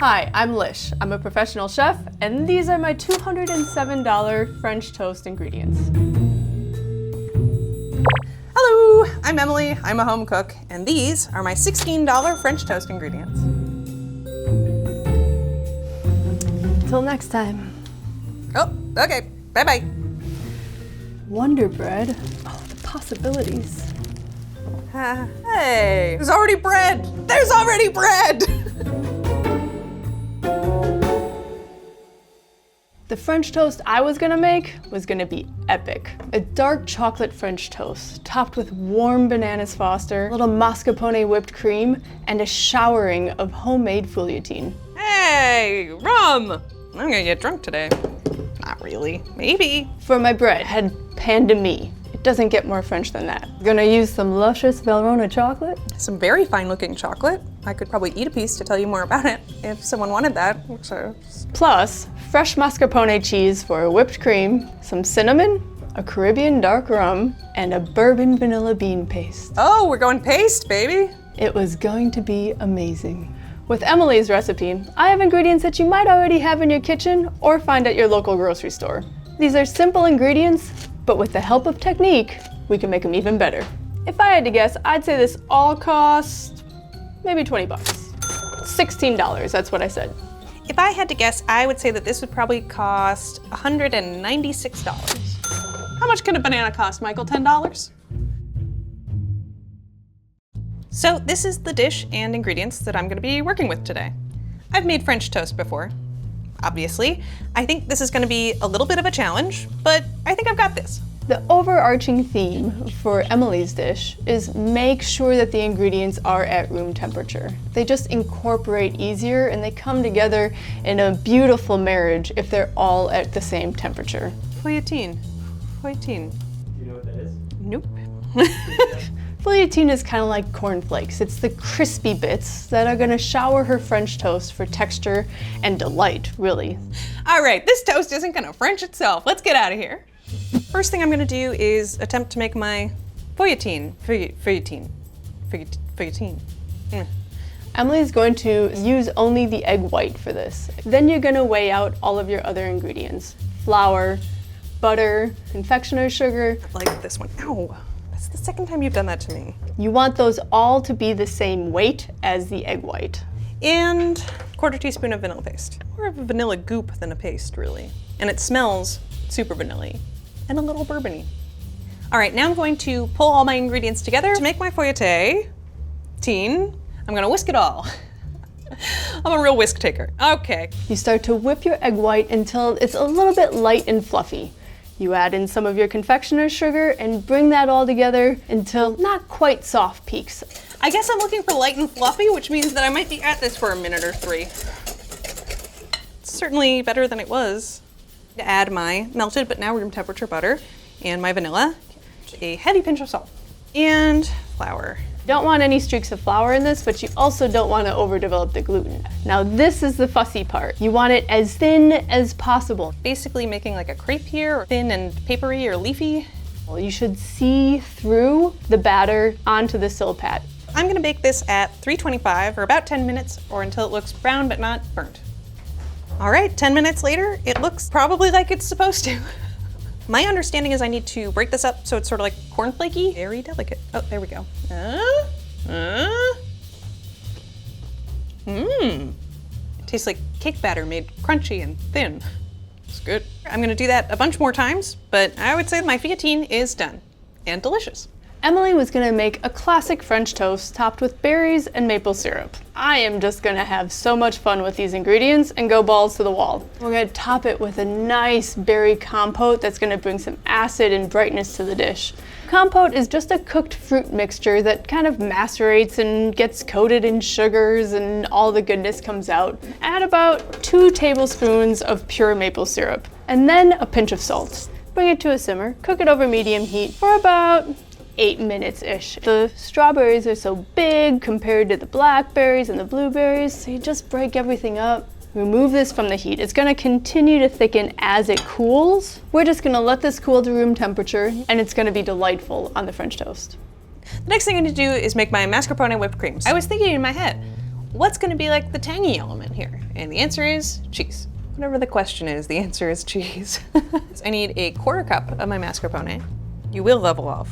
Hi, I'm Lish. I'm a professional chef, and these are my $207 French toast ingredients. Hello, I'm Emily. I'm a home cook, and these are my $16 French toast ingredients. Till next time. Oh, okay. Bye-bye. Wonder bread. Oh, the possibilities. Hey, there's already bread. There's already bread. The French toast I was gonna make was gonna be epic. A dark chocolate French toast, topped with warm bananas Foster, a little mascarpone whipped cream, and a showering of homemade fouilletine. Hey, rum. I'm gonna get drunk today. Not really, maybe. For my bread, I had pain de mie. It doesn't get more French than that. I'm gonna use some luscious Valrhona chocolate. Some very fine looking chocolate. I could probably eat a piece to tell you more about it if someone wanted that. So. Plus, fresh mascarpone cheese for whipped cream, some cinnamon, a Caribbean dark rum, and a bourbon vanilla bean paste. Oh, we're going paste, baby. It was going to be amazing. With Emily's recipe, I have ingredients that you might already have in your kitchen or find at your local grocery store. These are simple ingredients, but with the help of technique, we can make them even better. If I had to guess, I'd say this all cost maybe 20 bucks. $16, that's what I said. If I had to guess, I would say that this would probably cost $196. How much could a banana cost, Michael? $10? So this is the dish and ingredients that I'm gonna be working with today. I've made French toast before, obviously. I think this is gonna be a little bit of a challenge, but I think I've got this. The overarching theme for Emily's dish is make sure that the ingredients are at room temperature. They just incorporate easier and they come together in a beautiful marriage if they're all at the same temperature. Fouilletine. Fouilletine. Do you know what that is? Nope. Fouilletine is kind of like cornflakes. It's the crispy bits that are gonna shower her French toast for texture and delight, really. All right, this toast isn't gonna French itself. Let's get out of here. First thing I'm gonna do is attempt to make my fouilletine. Fouilletine. Emily's going to use only the egg white for this. Then you're gonna weigh out all of your other ingredients. Flour, butter, confectioner's sugar. Like this one. Ow. That's the second time you've done that to me. You want those all to be the same weight as the egg white. And quarter teaspoon of vanilla paste. More of a vanilla goop than a paste, really. And it smells super vanilla-y and a little bourbony. All right, now I'm going to pull all my ingredients together to make my fouilletine. I'm gonna whisk it all. I'm a real whisk taker. Okay. You start to whip your egg white until it's a little bit light and fluffy. You add in some of your confectioner's sugar and bring that all together until not quite soft peaks. I guess I'm looking for light and fluffy, which means that I might be at this for a minute or three. It's certainly better than it was. To add my melted but now room temperature butter and my vanilla, a heavy pinch of salt, and flour. You don't want any streaks of flour in this, but you also don't want to overdevelop the gluten. Now this is the fussy part. You want it as thin as possible. Basically making like a crepe here, thin and papery or leafy. Well, you should see through the batter onto the silpat. I'm gonna bake this at 325 for about 10 minutes or until it looks brown but not burnt. All right, 10 minutes later, it looks probably like it's supposed to. My understanding is I need to break this up so it's sort of like cornflakey. Very delicate. Oh, there we go. It tastes like cake batter made crunchy and thin. It's good. I'm gonna do that a bunch more times, but I would say my fouilletine is done and delicious. Emily was gonna make a classic French toast topped with berries and maple syrup. I am just gonna have so much fun with these ingredients and go balls to the wall. We're gonna top it with a nice berry compote that's gonna bring some acid and brightness to the dish. Compote is just a cooked fruit mixture that kind of macerates and gets coated in sugars and all the goodness comes out. Add about 2 tablespoons of pure maple syrup and then a pinch of salt. Bring it to a simmer, cook it over medium heat for about 8 minutes-ish. The strawberries are so big compared to the blackberries and the blueberries, so you just break everything up. Remove this from the heat. It's gonna continue to thicken as it cools. We're just gonna let this cool to room temperature, and it's gonna be delightful on the French toast. The next thing I need to do is make my mascarpone whipped creams. I was thinking in my head, what's gonna be like the tangy element here? And the answer is cheese. Whatever the question is, the answer is cheese. I need a 1/4 cup of my mascarpone. You will level off.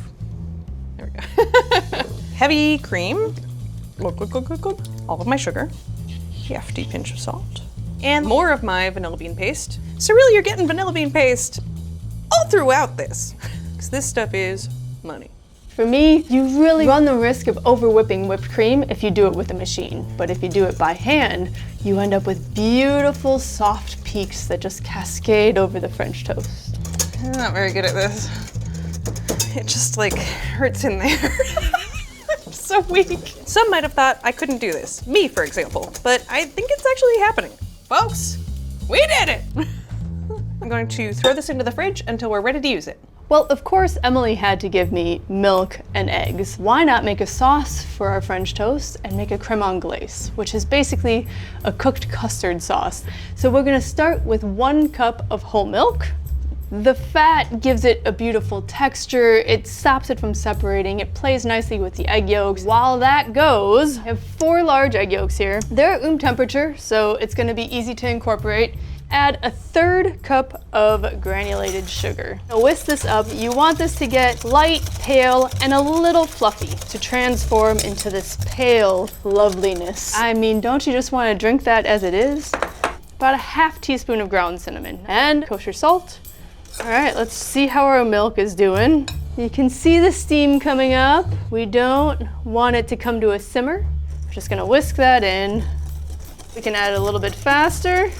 There we go. Heavy cream. All of my sugar. Hefty pinch of salt. And more of my vanilla bean paste. So really you're getting vanilla bean paste all throughout this, because this stuff is money. For me, you really run the risk of over whipping whipped cream if you do it with a machine. But if you do it by hand, you end up with beautiful soft peaks that just cascade over the French toast. I'm not very good at this. It just like hurts in there. I'm so weak. Some might have thought I couldn't do this. Me, for example. But I think it's actually happening. Folks, we did it! I'm going to throw this into the fridge until we're ready to use it. Well, of course, Emily had to give me milk and eggs. Why not make a sauce for our French toast and make a crème anglaise, which is basically a cooked custard sauce. So we're gonna start with 1 cup of whole milk. The fat gives it a beautiful texture. It stops it from separating. It plays nicely with the egg yolks. While that goes, I have 4 large egg yolks here. They're at room temperature, so it's gonna be easy to incorporate. Add a 1/3 cup of granulated sugar. Now whisk this up. You want this to get light, pale, and a little fluffy to transform into this pale loveliness. I mean, don't you just want to drink that as it is? About a 1/2 teaspoon of ground cinnamon and kosher salt. All right, let's see how our milk is doing. You can see the steam coming up. We don't want it to come to a simmer. We're just gonna whisk that in. We can add it a little bit faster.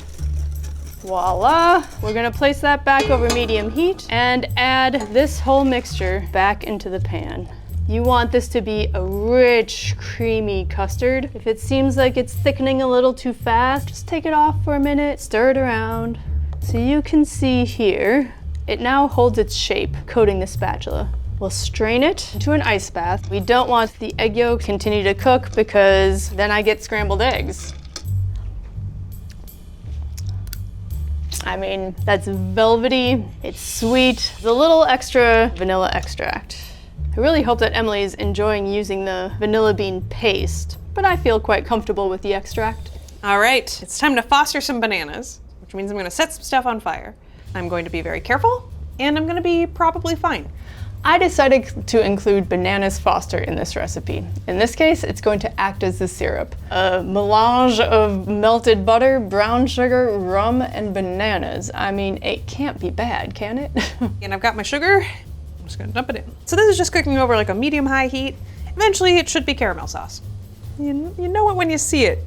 Voila! We're gonna place that back over medium heat and add this whole mixture back into the pan. You want this to be a rich, creamy custard. If it seems like it's thickening a little too fast, just take it off for a minute, stir it around. So you can see here, it now holds its shape, coating the spatula. We'll strain it into an ice bath. We don't want the egg yolk to continue to cook because then I get scrambled eggs. I mean, that's velvety, it's sweet, there's a little extra vanilla extract. I really hope that Emily is enjoying using the vanilla bean paste, but I feel quite comfortable with the extract. All right, it's time to foster some bananas, which means I'm gonna set some stuff on fire. I'm going to be very careful, and I'm gonna be probably fine. I decided to include bananas foster in this recipe. In this case, it's going to act as the syrup. A melange of melted butter, brown sugar, rum, and bananas. I mean, it can't be bad, can it? And I've got my sugar. I'm just gonna dump it in. So this is just cooking over like a medium-high heat. Eventually, it should be caramel sauce. You know it when you see it,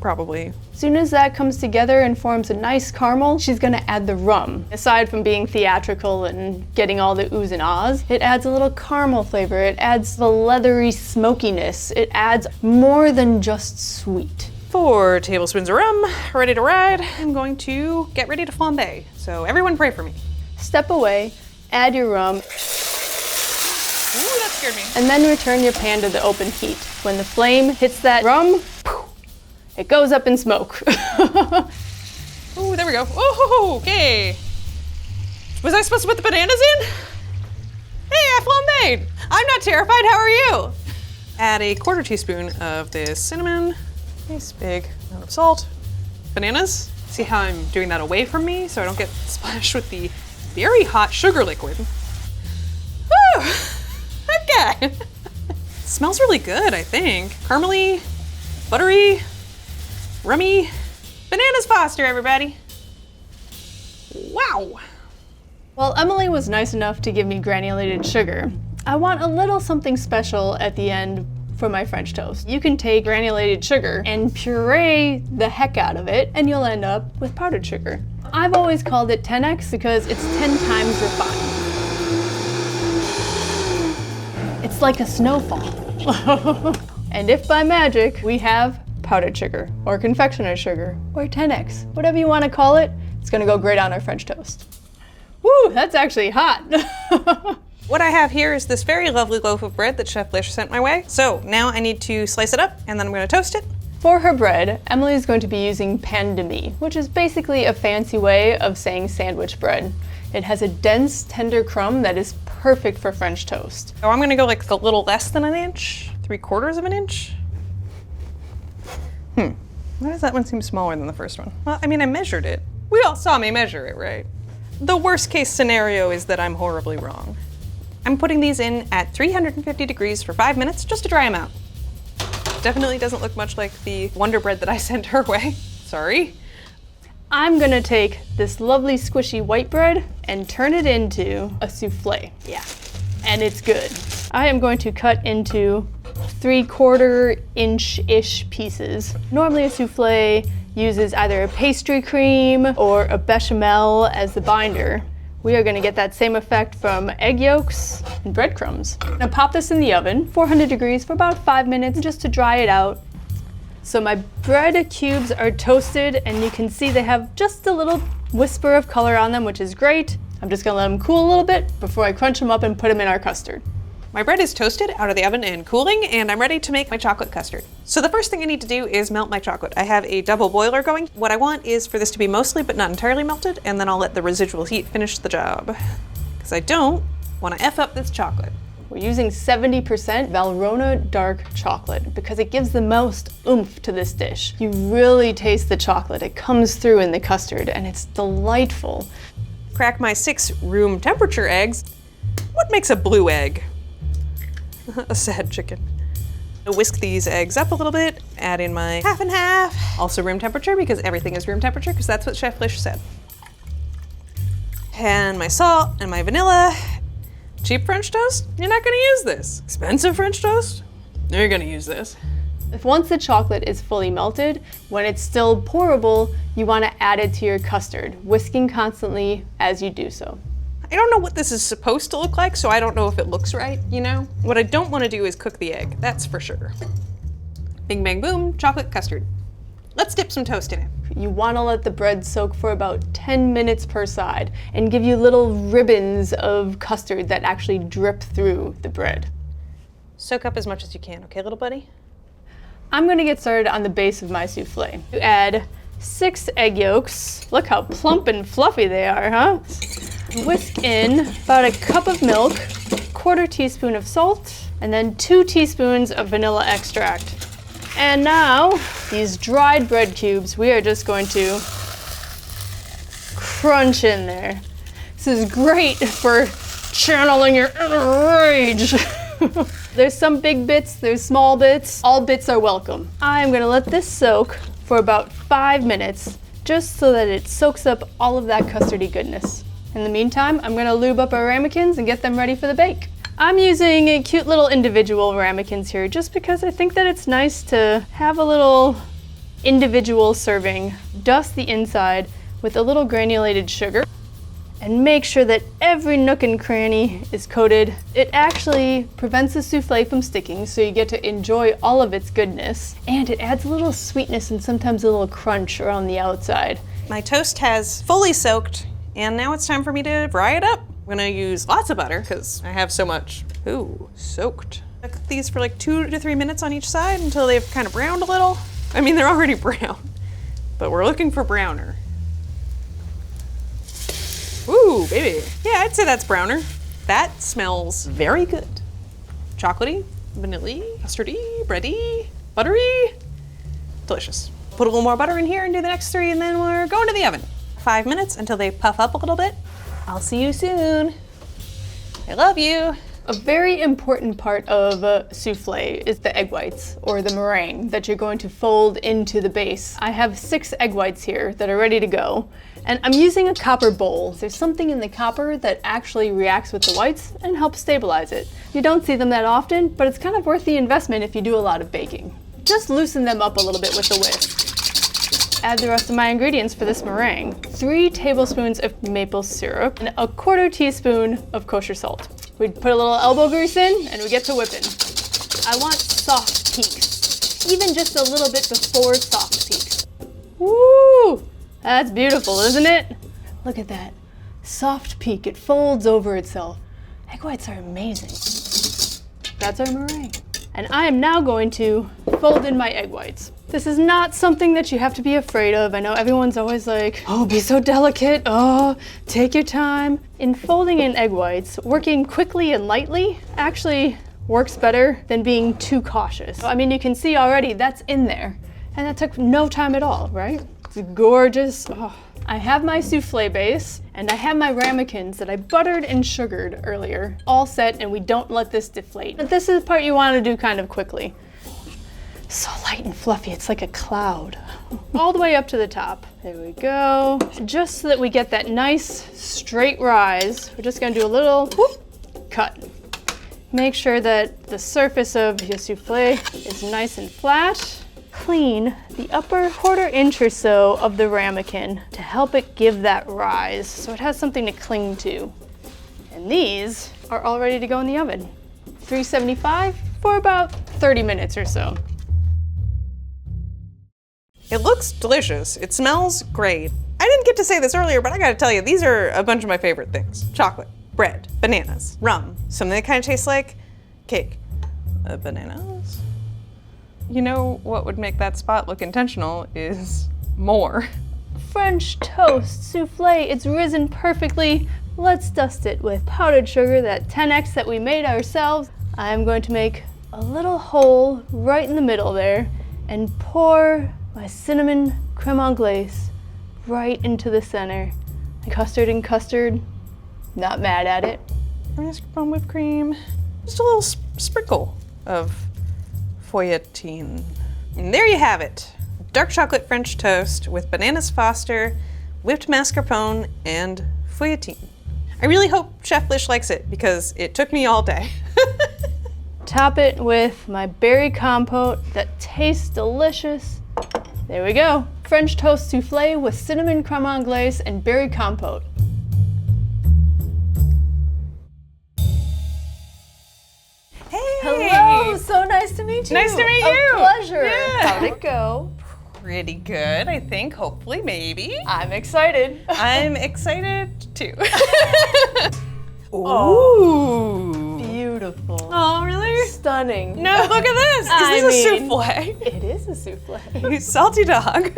probably. As soon as that comes together and forms a nice caramel, she's gonna add the rum. Aside from being theatrical and getting all the oohs and ahs, it adds a little caramel flavor. It adds the leathery smokiness. It adds more than just sweet. 4 tablespoons of rum, ready to ride. I'm going to get ready to flambe. So everyone pray for me. Step away, add your rum. Ooh, that scared me. And then return your pan to the open heat. When the flame hits that rum, it goes up in smoke. Oh, there we go. Oh, okay. Was I supposed to put the bananas in? Hey, I flambéed. I'm not terrified, how are you? Add a 1/4 teaspoon of this cinnamon, nice big amount of salt, bananas. See how I'm doing that away from me so I don't get splashed with the very hot sugar liquid. Woo, okay. It smells really good, I think. Caramely, buttery, rummy. Bananas Foster, everybody. Wow. Well, Emily was nice enough to give me granulated sugar. I want a little something special at the end for my French toast. You can take granulated sugar and puree the heck out of it, and you'll end up with powdered sugar. I've always called it 10x because it's 10 times refined. It's like a snowfall. And if by magic we have powdered sugar, or confectioner's sugar, or 10x, whatever you want to call it, it's gonna go great on our French toast. Woo, that's actually hot. What I have here is this very lovely loaf of bread that Chef Lish sent my way. So now I need to slice it up, and then I'm gonna toast it. For her bread, Emily is going to be using pain de mie, which is basically a fancy way of saying sandwich bread. It has a dense, tender crumb that is perfect for French toast. Oh, I'm gonna go like a little less than an inch, 3/4 of an inch. Why does that one seem smaller than the first one? Well, I mean, I measured it. We all saw me measure it, right? The worst case scenario is that I'm horribly wrong. I'm putting these in at 350 degrees for 5 minutes just to dry them out. Definitely doesn't look much like the Wonder Bread that I sent her way. Sorry. I'm gonna take this lovely squishy white bread and turn it into a souffle. Yeah, and it's good. I am going to cut into 3/4 inch-ish pieces. Normally a souffle uses either a pastry cream or a bechamel as the binder. We are gonna get that same effect from egg yolks and breadcrumbs. I'm gonna pop this in the oven, 400 degrees for about 5 minutes just to dry it out. So my bread cubes are toasted and you can see they have just a little whisper of color on them, which is great. I'm just gonna let them cool a little bit before I crunch them up and put them in our custard. My bread is toasted out of the oven and cooling, and I'm ready to make my chocolate custard. So the first thing I need to do is melt my chocolate. I have a double boiler going. What I want is for this to be mostly but not entirely melted, and then I'll let the residual heat finish the job. Because I don't want to F up this chocolate. We're using 70% Valrhona dark chocolate because it gives the most oomph to this dish. You really taste the chocolate. It comes through in the custard and it's delightful. Crack my 6 room temperature eggs. What makes a blue egg? A sad chicken. I'll whisk these eggs up a little bit, add in my half and half. Also room temperature because everything is room temperature because that's what Chef Lish said. And my salt and my vanilla. Cheap French toast? You're not gonna use this. Expensive French toast? You're gonna use this. If once the chocolate is fully melted, when it's still pourable, you want to add it to your custard, whisking constantly as you do so. I don't know what this is supposed to look like, so I don't know if it looks right, you know? What I don't want to do is cook the egg, that's for sure. Bing, bang, boom, chocolate custard. Let's dip some toast in it. You want to let the bread soak for about 10 minutes per side and give you little ribbons of custard that actually drip through the bread. Soak up as much as you can, okay, little buddy? I'm going to get started on the base of my souffle. You add 6 egg yolks. Look how plump and fluffy they are, huh? Whisk in about a cup of milk, 1/4 teaspoon of salt, and then 2 teaspoons of vanilla extract. And now, these dried bread cubes, we are just going to crunch in there. This is great for channeling your inner rage. There's some big bits, there's small bits. All bits are welcome. I'm gonna let this soak for about 5 minutes, just so that it soaks up all of that custardy goodness. In the meantime, I'm gonna lube up our ramekins and get them ready for the bake. I'm using cute little individual ramekins here just because I think that it's nice to have a little individual serving. Dust the inside with a little granulated sugar and make sure that every nook and cranny is coated. It actually prevents the souffle from sticking, so you get to enjoy all of its goodness. And it adds a little sweetness and sometimes a little crunch around the outside. My toast has fully soaked, and now it's time for me to fry it up. I'm gonna use lots of butter because I have so much. Ooh, soaked. I cook these for like 2 to 3 minutes on each side until they've kind of browned a little. I mean, they're already brown, but we're looking for browner. Ooh, baby. Yeah, I'd say that's browner. That smells very good. Chocolatey, vanilla-y, custardy, bready, buttery. Delicious. Put a little more butter in here and do the next 3, and then we're going to the oven. 5 minutes until they puff up a little bit. I'll see you soon. I love you. A very important part of a souffle is the egg whites, or the meringue, that you're going to fold into the base. I have 6 egg whites here that are ready to go, and I'm using a copper bowl. There's something in the copper that actually reacts with the whites and helps stabilize it. You don't see them that often, but it's kind of worth the investment if you do a lot of baking. Just loosen them up a little bit with the whisk. Add the rest of my ingredients for this meringue. 3 tablespoons of maple syrup and a 1/4 teaspoon of kosher salt. We put a little elbow grease in and we get to whipping. I want soft peaks, even just a little bit before soft peaks. Woo! That's beautiful, isn't it? Look at that. Soft peak, it folds over itself. Egg whites are amazing. That's our meringue. And I am now going to fold in my egg whites. This is not something that you have to be afraid of. I know everyone's always like, oh, be so delicate. Oh, take your time. In folding in egg whites, working quickly and lightly actually works better than being too cautious. I mean, you can see already that's in there. And that took no time at all, right? It's gorgeous. Oh. I have my souffle base and I have my ramekins that I buttered and sugared earlier, all set, and we don't let this deflate. But this is the part you want to do kind of quickly. So light and fluffy, it's like a cloud. All the way up to the top. There we go. Just so that we get that nice straight rise, we're just gonna do a little whoop, cut. Make sure that the surface of your souffle is nice and flat. Clean the upper 1/4 inch or so of the ramekin to help it give that rise so it has something to cling to. And these are all ready to go in the oven. 375 for about 30 minutes or so. It looks delicious. It smells great. I didn't get to say this earlier, but I gotta tell you, these are a bunch of my favorite things. Chocolate, bread, bananas, rum, something that kind of tastes like cake. Bananas? You know what would make that spot look intentional is more. French toast souffle, it's risen perfectly. Let's dust it with powdered sugar, that 10x that we made ourselves. I'm going to make a little hole right in the middle there and pour my cinnamon creme anglaise right into the center. Custard and custard, not mad at it. Mascarpone whipped cream, just a little sprinkle of feuilletine. And there you have it. Dark chocolate French toast with bananas Foster, whipped mascarpone, and feuilletine. I really hope Chef Lish likes it because it took me all day. Top it with my berry compote that tastes delicious. There we go. French toast souffle with cinnamon creme anglaise and berry compote. Hey! Hello, so nice to meet you. Nice to meet you. A pleasure. Yeah. How'd it go? Pretty good, I think. Hopefully, maybe. I'm excited. I'm excited too. Ooh. Beautiful. Oh, really? Stunning. No, look at this. Is this a souffle? It is a souffle. You salty dog.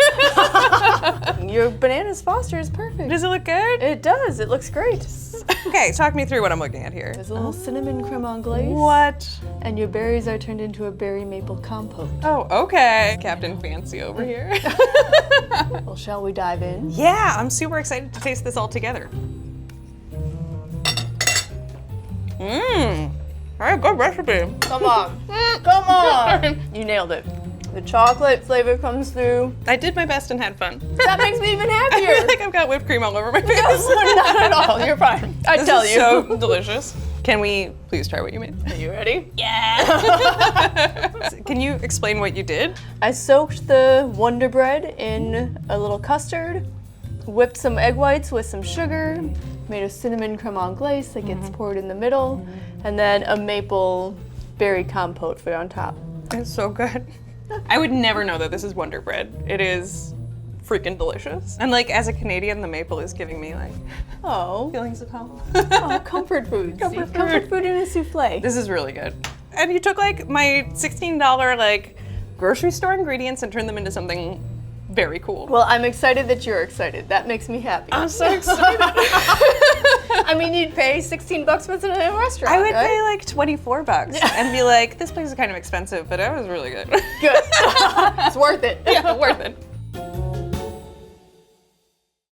Your bananas Foster is perfect. Does it look good? It does. It looks great. Okay, talk me through what I'm looking at here. There's a little cinnamon creme anglaise. What? And your berries are turned into a berry maple compote. Oh, okay. Captain Fancy over here. Well, shall we dive in? Yeah, I'm super excited to taste this all together. Mmm. Very good recipe. Come on. Come on. You nailed it. The chocolate flavor comes through. I did my best and had fun. That makes me even I happier. feel like I've got whipped cream all over my face. No, not at all. You're fine. I tell This you. is so delicious. Can we please try what you made? Are you ready? Yeah. Can you explain what you did? I soaked the Wonder Bread in a little custard, whipped some egg whites with some sugar, made a cinnamon creme anglaise that gets poured in the middle, and then a maple berry compote for on top. It's so good. I would never know that this is Wonder Bread. It is freaking delicious. And like as a Canadian, the maple is giving me like Oh, feelings of home. comfort food. Comfort See? Comfort food in a souffle. This is really good. And you took like my $16 like grocery store ingredients and turned them into something very cool. Well, I'm excited that you're excited. That makes me happy. I'm so excited. I mean, you'd pay 16 bucks for it in a restaurant, I would right? pay like 24 bucks and be like, this place is kind of expensive, but it was really good. Good. It's worth it. Yeah, worth it.